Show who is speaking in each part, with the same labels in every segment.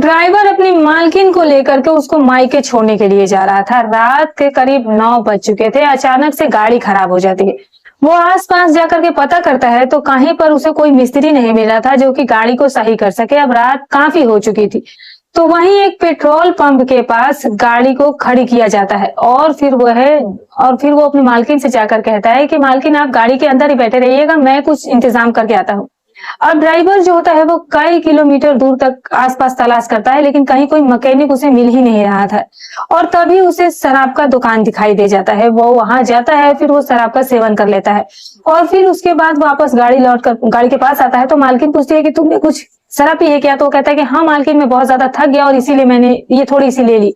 Speaker 1: Driver अपनी मालकिन को लेकर के उसको मायके छोड़ने के लिए जा रहा था। रात के करीब 9 बज चुके थे। अचानक से गाड़ी खराब हो जाती है। वो आस-पास जाकर के पता करता है तो कहीं पर उसे कोई मिस्त्री नहीं मिला था जो कि गाड़ी को सही कर सके। अब रात काफी हो चुकी थी। तो वहीं एक पेट्रोल पंप के पास गाड़ी को खड़ी किया जाता है और फिर वो अपनी मालकिन से जाकर कहता है कि मालकिन, आप गाड़ी के अंदर ही बैठे रहिएगा, मैं कुछ इंतजाम करके आता हूँ। अब ड्राइवर जो होता है वो कई किलोमीटर दूर तक आसपास तलाश करता है, लेकिन कहीं कोई मैकेनिक उसे मिल ही नहीं रहा था। और तभी उसे शराब का दुकान दिखाई दे जाता है। वो वहां जाता है, फिर वो शराब का सेवन कर लेता है और फिर उसके बाद वापस गाड़ी के पास आता है। तो मालकिन पूछती है कि तुमने कुछ शराब पी है क्या? तो वो कहता है कि हाँ मालकिन, मैं बहुत ज्यादा थक गया और इसीलिए मैंने ये थोड़ी सी ले ली।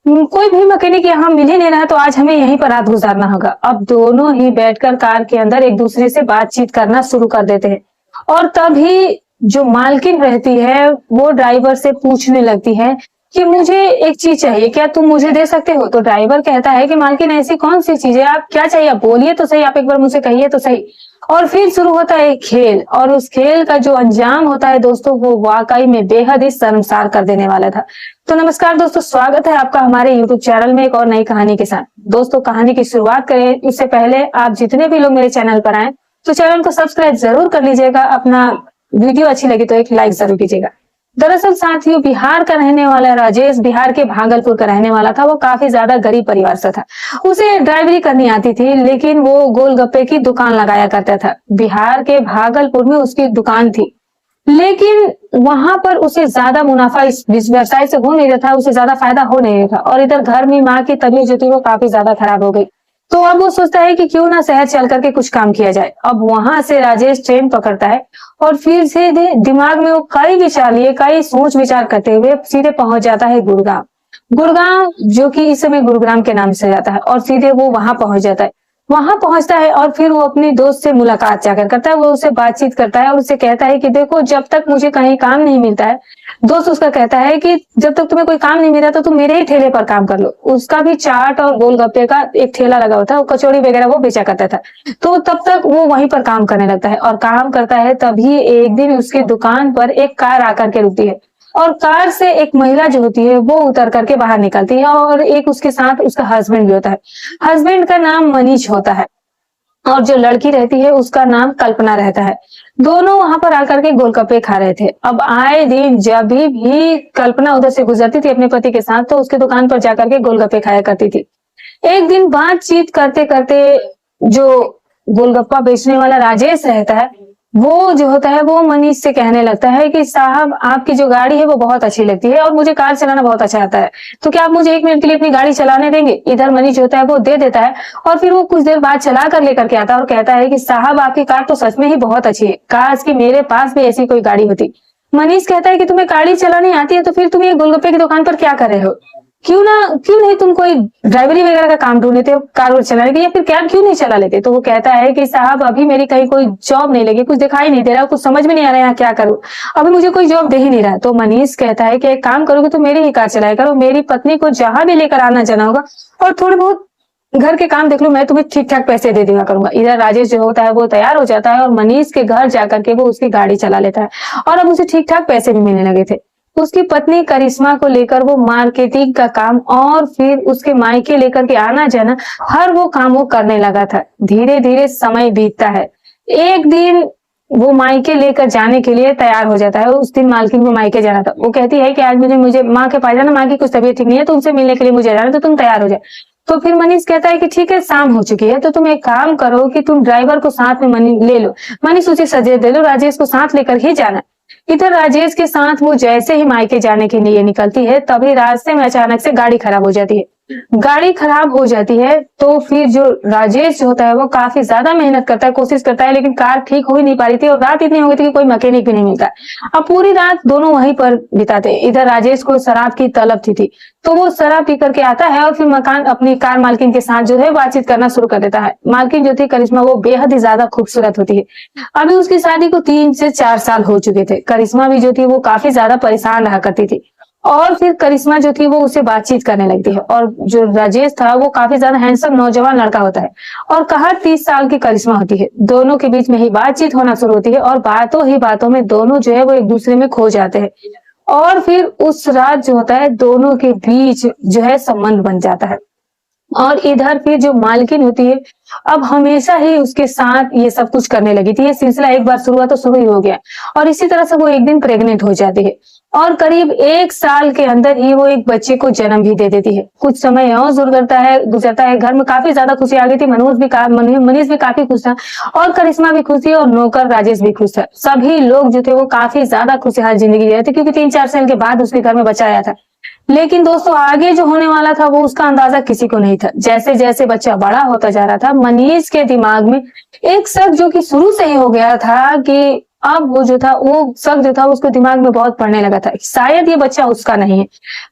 Speaker 1: कोई भी मैकेनिक यहाँ मिल ही नहीं रहा, तो आज हमें यहीं पर रात गुजारना होगा। अब दोनों ही बैठकर कार के अंदर एक दूसरे से बातचीत करना शुरू कर देते हैं और तभी जो मालकिन रहती है वो ड्राइवर से पूछने लगती है कि मुझे एक चीज चाहिए, क्या तुम मुझे दे सकते हो? तो ड्राइवर कहता है कि मालकिन, ऐसी कौन सी चीज है, आप क्या चाहिए, आप बोलिए तो सही, आप एक बार मुझे कहिए तो सही। और फिर शुरू होता है एक खेल, और उस खेल का जो अंजाम होता है दोस्तों, वो वाकई में बेहद ही शर्मसार कर देने वाला था। तो नमस्कार दोस्तों, स्वागत है आपका हमारे यूट्यूब चैनल में एक और नई कहानी के साथ। दोस्तों, कहानी की शुरुआत करें उससे पहले आप जितने भी लोग मेरे चैनल पर आए तो चैनल को सब्सक्राइब जरूर कर लीजिएगा। अपना वीडियो अच्छी लगी तो एक लाइक जरूर कीजिएगा। दरअसल साथियों, बिहार का रहने वाला राजेश बिहार के भागलपुर का रहने वाला था। वो काफी ज्यादा गरीब परिवार से था। उसे ड्राइवरी करनी आती थी, लेकिन वो गोलगप्पे की दुकान लगाया करता था। बिहार के भागलपुर में उसकी दुकान थी, लेकिन वहां पर उसे ज्यादा मुनाफा इस व्यवसाय से हो नहीं रहा था, उसे ज्यादा फायदा हो नहीं रहा था। और इधर घर में माँ की तबीयत जो थी वो काफी ज्यादा खराब हो गई। तो अब वो सोचता है कि क्यों ना शहर चल करके कुछ काम किया जाए। अब वहां से राजेश ट्रेन पकड़ता है और फिर से दिमाग में वो कई सोच विचार करते हुए सीधे पहुंच जाता है गुड़गांव, जो कि इस समय गुरुग्राम के नाम से जाता है। और सीधे वो वहां पहुंच जाता है। वहां पहुंचता है और फिर वो अपने दोस्त से मुलाकात जाकर करता है। वो उससे बातचीत करता है और उससे कहता है कि देखो, जब तक मुझे कहीं काम नहीं मिलता है, दोस्त उसका कहता है कि जब तक तुम्हें कोई काम नहीं मिला तो तुम मेरे ही ठेले पर काम कर लो। उसका भी चाट और गोलगप्पे का एक ठेला लगा हुआ था, कचौड़ी वगैरह वो बेचा करता था। तो तब तक वो वहीं पर काम करने लगता है और काम करता है। तभी एक दिन उसकी दुकान पर एक कार आकर के रुकती है और कार से एक महिला जो होती है वो उतर करके बाहर निकलती है और एक उसके साथ उसका हस्बैंड भी होता है। हस्बैंड का नाम मनीष होता है और जो लड़की रहती है उसका नाम कल्पना रहता है। दोनों वहां पर आकर के गोलगप्पे खा रहे थे। अब आए दिन जब भी कल्पना उधर से गुजरती थी अपने पति के साथ, तो उसके दुकान पर जाकर के गोलगप्पे खाया करती थी। एक दिन बातचीत करते करते जो गोलगप्पा बेचने वाला राजेश रहता है, वो जो होता है वो मनीष से कहने लगता है कि साहब, आपकी जो गाड़ी है वो बहुत अच्छी लगती है और मुझे कार चलाना बहुत अच्छा आता है, तो क्या आप मुझे 1 मिनट के लिए अपनी गाड़ी चलाने देंगे? इधर मनीष होता है वो दे देता है और फिर वो कुछ देर बाद चला कर लेकर के आता है और कहता है कि साहब, आपकी कार तो सच में ही बहुत अच्छी है, काश कि मेरे पास भी ऐसी कोई गाड़ी होती। मनीष कहता है कि तुम्हें गाड़ी चलानी आती है तो फिर तुम ये गोलगप्पे की दुकान पर क्या कर रहे हो? क्यों नहीं तुम कोई ड्राइवरी वगैरह का काम ढूंढ लेते हो, कार वार चलाने की, या फिर कैब क्यों नहीं चला लेते? तो वो कहता है कि साहब, अभी मेरी कहीं कोई जॉब नहीं लगी, कुछ दिखाई नहीं दे रहा, कुछ समझ में नहीं आ रहा है यहाँ क्या करूं, अभी मुझे कोई जॉब दे ही नहीं रहा। तो मनीष कहता है कि एक काम करोगे तो मेरी ही कार चलाया करो, मेरी पत्नी को जहां भी लेकर आना जाना होगा और थोड़े बहुत घर के काम देख लो, मैं तुम्हें ठीक ठाक पैसे दे दिया करूंगा। इधर राजेश जो होता है वो तैयार हो जाता है और मनीष के घर जाकर के वो उसकी गाड़ी चला लेता है और अब उसे ठीक ठाक पैसे भी मिलने लगे थे। उसकी पत्नी करिश्मा को लेकर वो मार्केटिंग का काम और फिर उसके मायके लेकर के आना जाना, हर वो काम वो करने लगा था। धीरे धीरे समय बीतता है। एक दिन वो मायके लेकर जाने के लिए तैयार हो जाता है। उस दिन मालकिन को मायके जाना था। वो कहती है कि आज मुझे माँ के पास जाना, माँ की कुछ तबीयत ठीक नहीं है तो उनसे मिलने के लिए मुझे जाना, तो तुम तैयार हो जाए। तो फिर मनीष कहता है कि ठीक है, शाम हो चुकी है तो तुम एक काम करो कि तुम ड्राइवर को साथ में ले लो। मनीष उसे सजेस्ट दे लो, राजेश को साथ लेकर ही जाना। इधर राजेश के साथ वो जैसे ही मायके जाने के लिए निकलती है, तभी रास्ते में अचानक से गाड़ी खराब हो जाती है। गाड़ी खराब हो जाती है तो फिर जो राजेश होता है वो काफी ज्यादा मेहनत करता है, कोशिश करता है, लेकिन कार ठीक हो ही नहीं पा रही थी और रात इतनी हो गई थी कि कोई मैकेनिक भी नहीं मिलता। अब पूरी रात दोनों वहीं पर बिताते। इधर राजेश को शराब की तलब थी, तो वो शराब पी करके आता है और फिर अपनी कार मालकिन के साथ जो है बातचीत करना शुरू कर देता है। मालकिन जो थी करिश्मा, वो बेहद ही ज्यादा खूबसूरत होती है। अभी उसकी शादी को 3 से 4 साल हो चुके थे। करिश्मा भी जो थी वो काफी ज्यादा परेशान रहा करती थी और फिर करिश्मा जो थी वो उससे बातचीत करने लगती है। और जो राजेश था वो काफी ज्यादा हैंडसम नौजवान लड़का होता है और कहा 30 साल की करिश्मा होती है। दोनों के बीच में ही बातचीत होना शुरू होती है और बातों ही बातों में दोनों जो है वो एक दूसरे में खो जाते हैं और फिर उस रात जो होता है दोनों के बीच जो है संबंध बन जाता है। और इधर फिर जो मालकिन होती है अब हमेशा ही उसके साथ ये सब कुछ करने लगी थी। ये सिलसिला एक बार शुरू हुआ तो शुरू ही हो गया और इसी तरह से वो एक दिन प्रेग्नेंट हो जाती है और करीब 1 साल के अंदर ही वो एक बच्चे को जन्म भी दे देती है। कुछ समय और गुजरता है। घर में काफी ज्यादा खुशी आ गई थी। मनीष भी काफी खुश था और करिश्मा भी खुश थी और नौकर राजेश भी खुश था। सभी लोग जो थे वो काफी ज्यादा खुशहाल जिंदगी जी रहे थे क्योंकि 3-4 साल के बाद उसके घर में बच्चा आया था। लेकिन दोस्तों आगे जो होने वाला था वो उसका अंदाजा किसी को नहीं था। जैसे जैसे बच्चा बड़ा होता जा रहा था मनीष के दिमाग में एक शक जो कि शुरू से ही हो गया था कि अब वो शक जो था उसको दिमाग में बहुत पड़ने लगा था। शायद ये बच्चा उसका नहीं है।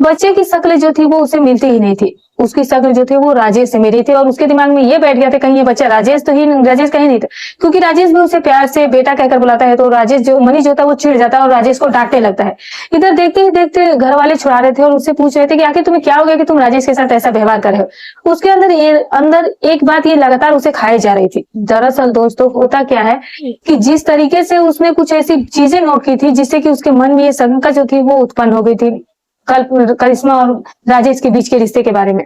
Speaker 1: बच्चे की शक्ल जो थी वो उसे मिलती ही नहीं थी। उसकी शक्ल जो थी वो राजेश से मिली थी और उसके दिमाग में ये बैठ गया था कहीं ये बच्चा राजेश कहीं नहीं था क्योंकि राजेश भी उसे प्यार से बेटा कहकर बुलाता है। तो मनीष जो था वो चिढ़ जाता है और राजेश को डांटने लगता है। इधर देखते ही देखते घर वाले छुड़ा रहे थे और उससे पूछ रहे थे कि आखिर तुम्हें क्या हो गया कि तुम राजेश के साथ ऐसा व्यवहार कर रहे हो। उसके अंदर एक बात ये लगातार उसे खाई जा रही थी। दरअसल दोस्तों होता क्या है कि जिस तरीके से उसने कुछ ऐसी चीजें नोट की थी जिससे कि उसके मन में ये शंका जो थी वो उत्पन्न हो गई थी करिश्मा और राजेश के बीच के रिश्ते के बारे में।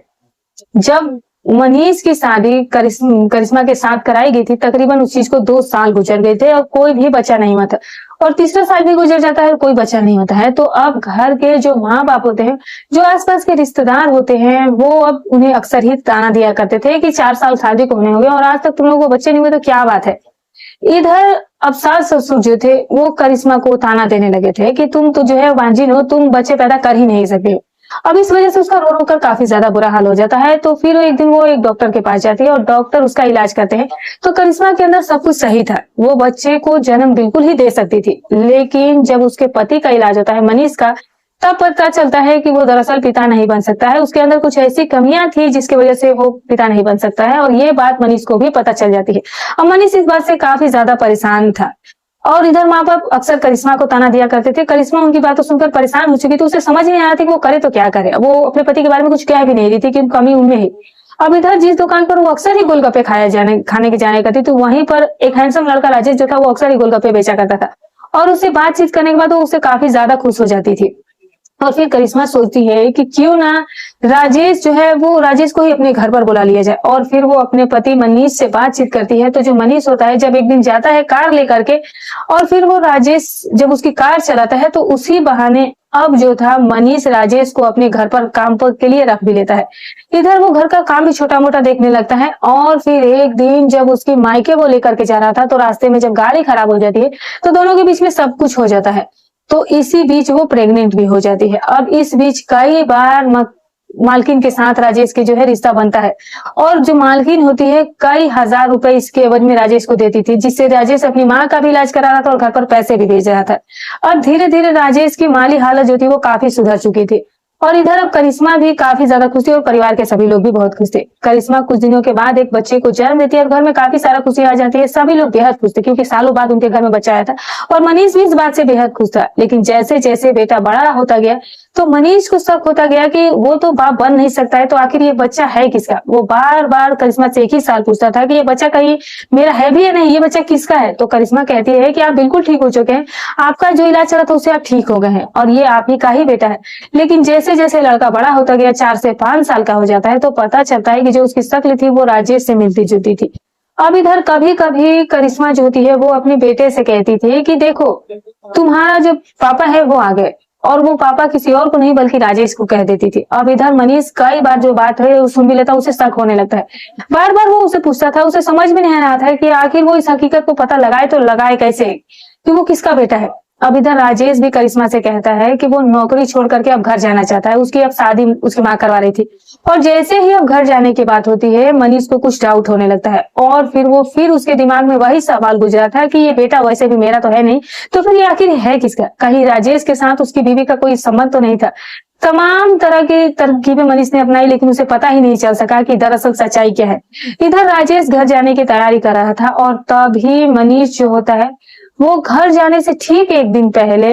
Speaker 1: जब मनीष की शादी करिश्मा के साथ कराई गई थी तकरीबन उस चीज को 2 साल गुजर गए थे और कोई भी बच्चा नहीं हुआ था और तीसरा साल भी गुजर जाता है और कोई बच्चा नहीं होता है। तो अब घर के जो माँ बाप होते हैं जो आसपास के रिश्तेदार होते हैं वो अब उन्हें अक्सर ही ताना दिया करते थे कि 4 साल शादी को होने हो गए और आज तक तुम लोगों को बच्चे नहीं हुए तो क्या बात है। इधर अब सास ससुर जो थे वो करिश्मा को ताना देने लगे थे कि तुम तो जो है वांझिन हो, तुम बच्चे पैदा कर ही नहीं सकते हो। अब इस वजह से उसका रो रो कर काफी ज्यादा बुरा हाल हो जाता है। तो फिर एक दिन वो एक डॉक्टर के पास जाती है और डॉक्टर उसका इलाज करते हैं। तो करिश्मा के अंदर सब कुछ सही था, वो बच्चे को जन्म बिल्कुल ही दे सकती थी। लेकिन जब उसके पति का इलाज होता है मनीष का तब पता चलता है कि वो दरअसल पिता नहीं बन सकता है। उसके अंदर कुछ ऐसी कमियां थी जिसकी वजह से वो पिता नहीं बन सकता है और ये बात मनीष को भी पता चल जाती है। अब मनीष इस बात से काफी ज्यादा परेशान था और इधर माँ बाप अक्सर करिश्मा को ताना दिया करते थे। करिश्मा उनकी बातों सुनकर परेशान हो चुकी थी। उसे समझ नहीं आ रहा था कि वो करे तो क्या करे। वो अपने पति के बारे में कुछ कह भी नहीं रही थी कि कमी उनमें ही। अब इधर जिस दुकान पर वो अक्सर ही गोलगप्पे खाने की जाने करती थी वहीं पर एक हैंडसम लड़का राजेश जो था वो अक्सर ही गोलगप्पे बेचा करता था और उससे बातचीत करने के बाद वो उससे काफी ज्यादा खुश हो जाती थी। और फिर करिश्मा सोचती है कि क्यों ना राजेश जो है वो राजेश को ही अपने घर पर बुला लिया जाए और फिर वो अपने पति मनीष से बातचीत करती है। तो जो मनीष होता है जब एक दिन जाता है कार लेकर के और फिर वो राजेश जब उसकी कार चलाता है तो उसी बहाने अब जो था मनीष राजेश को अपने घर पर काम के लिए रख भी लेता है। इधर वो घर का काम भी छोटा मोटा देखने लगता है और फिर एक दिन जब उसकी मायके वो लेकर के जा रहा था तो रास्ते में जब गाड़ी खराब हो जाती है तो दोनों के बीच में सब कुछ हो जाता है। तो इसी बीच वो प्रेग्नेंट भी हो जाती है। अब इस बीच कई बार मालकिन के साथ राजेश के जो है रिश्ता बनता है और जो मालकिन होती है कई हजार रुपए इसके एवज में राजेश को देती थी जिससे राजेश अपनी माँ का भी इलाज करा रहा था और घर पर पैसे भी भेज रहा था। और धीरे धीरे राजेश की माली हालत जो थी वो काफी सुधर चुकी थी और इधर अब करिश्मा भी काफी ज्यादा खुश थी और परिवार के सभी लोग भी बहुत खुश थे। करिश्मा कुछ दिनों के बाद एक बच्चे को जन्म देती है और घर में काफी सारा खुशी आ जाती है। सभी लोग बेहद खुश थे क्योंकि सालों बाद उनके घर में बच्चा आया था और मनीष भी इस बात से बेहद खुश था। लेकिन जैसे जैसे बेटा बड़ा होता गया तो मनीष को शक होता गया कि वो तो बाप बन नहीं सकता है तो आखिर ये बच्चा है किसका। वो बार बार करिश्मा से एक ही सवाल पूछता था कि ये बच्चा कहीं मेरा है भी या नहीं, ये बच्चा किसका है। तो करिश्मा कहती है कि आप बिल्कुल ठीक हो चुके हैं, आपका जो इलाज चला था उससे आप ठीक हो गए हैं और ये आप ही का ही बेटा है। लेकिन जैसे जैसे लड़का बड़ा होता गया 4 से 5 साल का हो जाता है तो पता चलता है कि जो उसकी शक्ल थी वो राजेश से मिलती जुलती थी। अब इधर कभी कभी करिश्मा जो होती है वो अपने बेटे से कहती थी कि देखो तुम्हारा जो पापा है वो आ गए और वो पापा किसी और को नहीं बल्कि राजेश को कह देती थी। अब इधर मनीष कई बार जो बात है सुन भी लेता, उसे शक होने लगता है। बार बार वो उसे पूछता था, उसे समझ में नहीं आ रहा था कि आखिर वो इस हकीकत को पता लगाए तो लगाए कैसे कि वो किसका बेटा है। अब इधर राजेश भी करिश्मा से कहता है कि वो नौकरी छोड़ करके अब घर जाना चाहता है। उसकी अब शादी उसकी माँ करवा रही थी और जैसे ही अब घर जाने की बात होती है मनीष को कुछ डाउट होने लगता है और फिर उसके दिमाग में वही सवाल गुजरा था कि ये बेटा वैसे भी मेरा तो है नहीं, तो फिर ये आखिर है किसका। कहीं राजेश के साथ उसकी बीवी का कोई संबंध तो नहीं था। तमाम तरह की तरकीबें मनीष ने अपनाई लेकिन उसे पता ही नहीं चल सका कि दरअसल सच्चाई क्या है। इधर राजेश घर जाने की तैयारी कर रहा था और तभी मनीष जो होता है वो घर जाने से ठीक एक दिन पहले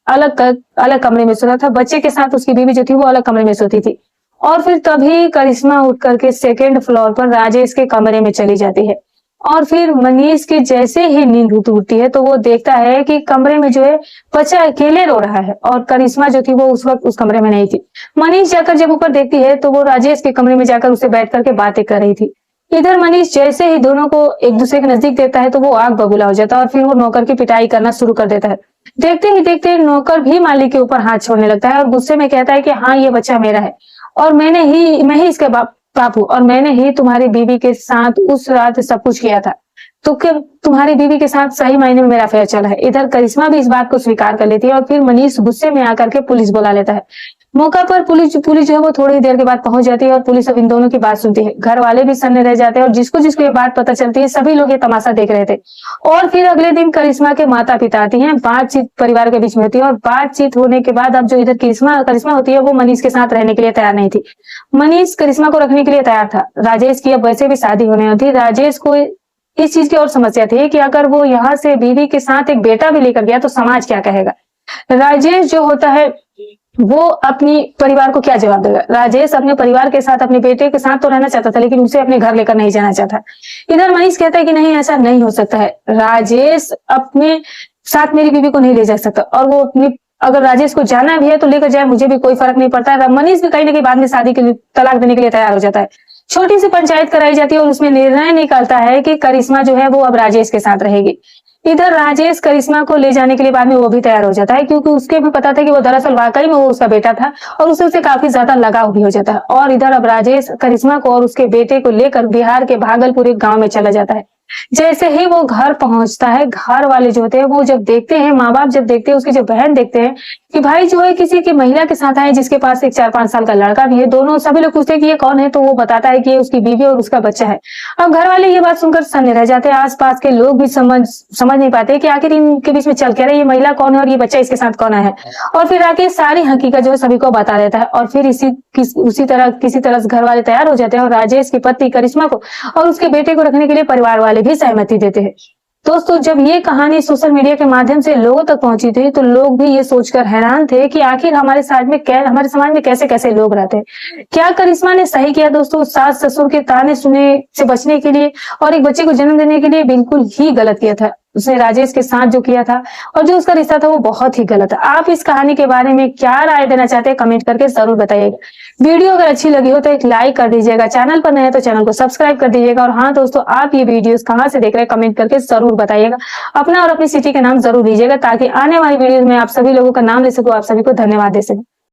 Speaker 1: अलग कमरे में सोता था। बच्चे के साथ उसकी बीवी जो थी वो अलग कमरे में सोती थी और फिर तभी करिश्मा उठ करके 2nd फ्लोर पर राजेश के कमरे में चली जाती है और फिर मनीष की जैसे ही नींद टूटती है तो वो देखता है कि कमरे में जो है बच्चा अकेले रो रहा है और करिश्मा जो थी वो उस वक्त उस कमरे में नहीं थी। मनीष जाकर जब ऊपर देखती है तो वो राजेश के कमरे में जाकर उसे बैठ करके बातें कर रही थी। इधर मनीष जैसे ही दोनों को एक दूसरे के नजदीक देखता है तो वो आग बबूला हो जाता है और फिर वो नौकर की पिटाई करना शुरू कर देता है। देखते ही देखते नौकर भी मालिक के ऊपर हाथ छोड़ने लगता है और गुस्से में कहता है कि हाँ, ये बच्चा मेरा है और मैं ही इसके बाप हूँ और मैंने ही तुम्हारी बीवी के साथ उस रात सब कुछ किया था। तो क्या तुम्हारी बीवी के साथ सही मायने में मेरा अफेयर चला है? इधर करिश्मा भी इस बात को स्वीकार कर लेती है और फिर मनीष गुस्से में आकर के पुलिस बुला लेता है। मौका पर पुलिस जो है वो थोड़ी देर के बाद पहुंच जाती है और पुलिस अब इन दोनों की बात सुनती है। घर वाले भी सन्ने रह जाते हैं और जिसको जिसको ये बात पता चलती है सभी लोग ये तमाशा देख रहे थे। और फिर अगले दिन करिश्मा के माता पिता आती हैं, बातचीत परिवार के बीच में होती है और बातचीत होने के बाद अब जो इधर करिश्मा होती है वो मनीष के साथ रहने के लिए तैयार नहीं थी। मनीष करिश्मा को रखने के लिए तैयार था। राजेश की अब वैसे भी शादी होने वाली थी। राजेश को इस चीज की और समस्या थी कि अगर वो यहाँ से बीवी के साथ एक बेटा भी लेकर गया तो समाज क्या कहेगा। राजेश जो होता है वो अपनी परिवार को क्या जवाब देगा। राजेश अपने परिवार के साथ अपने बेटे के साथ तो रहना चाहता था लेकिन उसे अपने घर लेकर नहीं जाना चाहता। इधर मनीष कहता है कि नहीं, ऐसा नहीं हो सकता है, राजेश अपने साथ मेरी बीवी को नहीं ले जा सकता और वो अपनी अगर राजेश को जाना भी है तो लेकर जाए, मुझे भी कोई फर्क नहीं पड़ता है। मनीष भी कहीं ना कहीं बाद में शादी के लिए तलाक देने के लिए तैयार हो जाता है। छोटी सी पंचायत कराई जाती है और उसमें निर्णय निकलता है कि करिश्मा जो है वो अब राजेश के साथ रहेगी। इधर राजेश करिश्मा को ले जाने के लिए बाद में वो भी तैयार हो जाता है क्योंकि उसके भी पता था कि वो दरअसल वाकई में वो उसका बेटा था और उसे काफी ज्यादा लगाव भी हो जाता है। और इधर अब राजेश करिश्मा को और उसके बेटे को लेकर बिहार के भागलपुर एक गांव में चला जाता है। जैसे ही वो घर पहुंचता है, घर वाले जो होते हैं वो जब देखते हैं, माँ बाप जब देखते हैं, उसकी जो बहन देखते हैं कि भाई जो है किसी की महिला के साथ आए जिसके पास एक 4-5 साल का लड़का भी है, दोनों सभी लोग पूछते हैं कि ये कौन है, तो वो बताता है कि ये उसकी बीवी और उसका बच्चा है। अब घर वाले ये बात सुनकर सन्ने रह जाते हैं। आसपास के लोग भी समझ नहीं पाते कि आखिर इनके बीच में चल क्या रहा है, ये महिला कौन है और ये बच्चा इसके साथ कौन है। और फिर आके सारी हकीकत जो है सभी को बता देता है और फिर किसी तरह घर वाले तैयार हो जाते हैं और राजेश की पत्नी करिश्मा को और उसके बेटे को रखने के लिए परिवार वाले भी सहमति देते हैं। दोस्तों, जब ये कहानी सोशल मीडिया के माध्यम से लोगों तक पहुंची थी तो लोग भी ये सोचकर हैरान थे कि आखिर हमारे समाज में कैसे कैसे लोग रहते हैं। क्या करिश्मा ने सही किया दोस्तों? सास ससुर के ताने सुने से बचने के लिए और एक बच्चे को जन्म देने के लिए बिल्कुल ही गलत किया था। उसने राजेश के साथ जो किया था और जो उसका रिश्ता था वो बहुत ही गलत है। आप इस कहानी के बारे में क्या राय देना चाहते हैं कमेंट करके जरूर बताइएगा। वीडियो अगर अच्छी लगी हो तो एक लाइक कर दीजिएगा, चैनल पर नए हैं तो चैनल को सब्सक्राइब कर दीजिएगा। और हाँ दोस्तों, आप ये वीडियोस कहाँ से देख रहे हैं कमेंट करके जरूर बताइएगा। अपना और अपनी सिटी का नाम जरूर दीजिएगा ताकि आने वाली वीडियो में आप सभी लोगों का नाम ले सकूं, आप सभी को धन्यवाद दे सकूं।